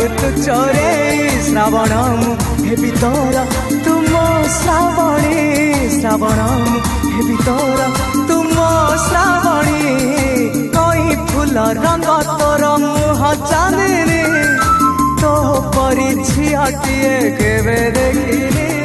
तू चोरे श्रावण हेबी तोर तुम श्रावणी श्रावण हेबी तोर तुम श्रावणी कई फूल रंग तोर मुह चांदनी तो परी झियाटिए केवे देखिनी